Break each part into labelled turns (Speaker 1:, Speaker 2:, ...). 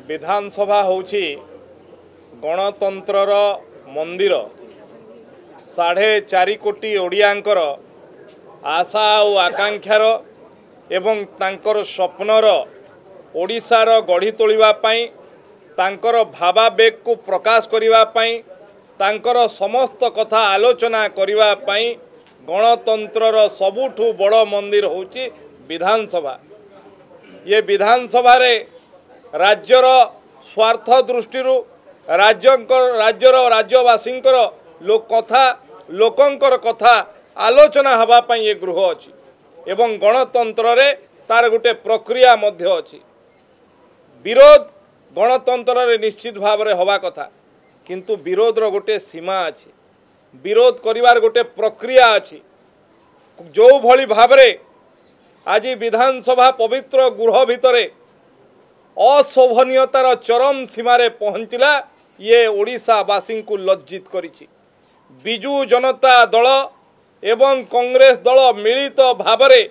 Speaker 1: विधानसभा होउछि गणतंत्रर मंदिर। 4.5 कोटी ओडियांकर आशा और आकांक्षार एवं तांकर स्वप्नर ओडिशार गढ़ी तोलिबा पई तांकर भावावेग को प्रकाश करिबा पई तांकर समस्त कथा आलोचना करिबा पई गणतंत्रर सबुठु बड़ मंदिर होउछि विधानसभा। ये विधानसभा रे राज्यर स्वार्थ दृष्टि राज्यवासींकर लोकंकर कथा आलोचना हवा पई ये गृह अछि एवं गणतंत्र रे तार गोटे प्रक्रिया मध्य अछि। विरोध गणतंत्र रे निश्चित भाव रे हवा कथा, किंतु विरोध रो गोटे सीमा अछि। विरोध करिवार गोटे प्रक्रिया अछि। जो भली भाव रे आज विधानसभा पवित्र गृह भितरे अशोभनीयतार चरम सीमारे पहुँचला, ये ओडिशावासी को लज्जित करिछि। बिजु जनता दल एवं कांग्रेस दल मिलित भावरे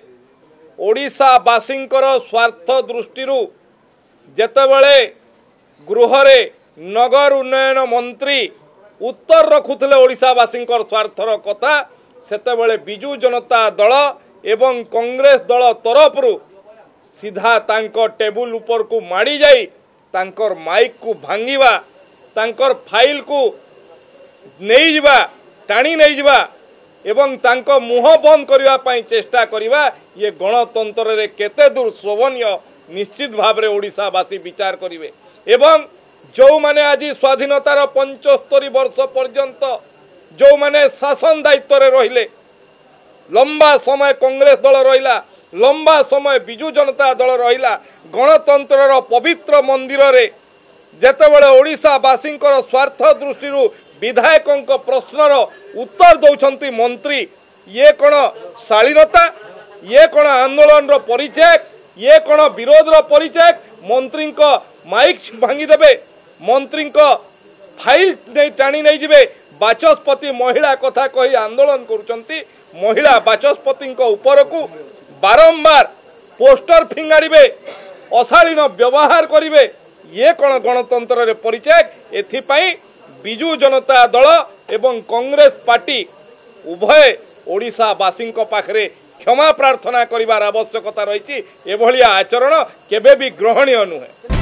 Speaker 1: ओडिशावासींकर स्वार्थ दृष्टि जेतेबेले गृहरे नगर उन्नयन मंत्री उत्तर रखुथिले ओडिशावासींकर स्वार्थर कथा, सेतेबेले बिजु जनता दल एवं कांग्रेस दल तरफरु सीधा तांकर टेबुल ऊपर को माड़ी जाई तांकर माइक को भांगीबा, तांकर फाइल को नहीं जिबा, टाणी नहीं जिबा एवं तांको मुह बंद करिबा पई चेष्टा करिबा, ये गणतंत्र रे केते दूर शोभनीय निश्चित भाव रे ओडिशावासी विचार करिवे। एवं जो माने आज स्वाधीनतार 75 वर्ष पर्यंत जो माने शासन दायित्व रे रहिले, लंबा समय कांग्रेस दल रहिला, लंबा समय बिजु जनता दल रहिला, गणतंत्रर पवित्र मंदिर रे जेतेबेले ओडिशावासींकर स्वार्थ दृष्टि विधायकों प्रश्नर उत्तर दौरान मंत्री, ये कौन शालीनता, ये कौन आंदोलन परिचय, ये कौन विरोध परिचय? मंत्री को माइक भांगीदेवे, मंत्री को फाइल नहीं टाणी नहीं जिबे, बाचस्पति महिला कथा कही आंदोलन करुचंती, महिला बाचस्पति ऊपर को बारंबार पोस्टर फिंगाड़े, अशालीन व्यवहार करेंगे, ये कौन गणतंत्र रे परिचय? एथिपाई बिजु जनता दल एवं कांग्रेस पार्टी उभय ओडिशावासी पाखरे क्षमा प्रार्थना करिवार आवश्यकता रही। एभलिया आचरण केबे भी ग्रहणीय नुहे।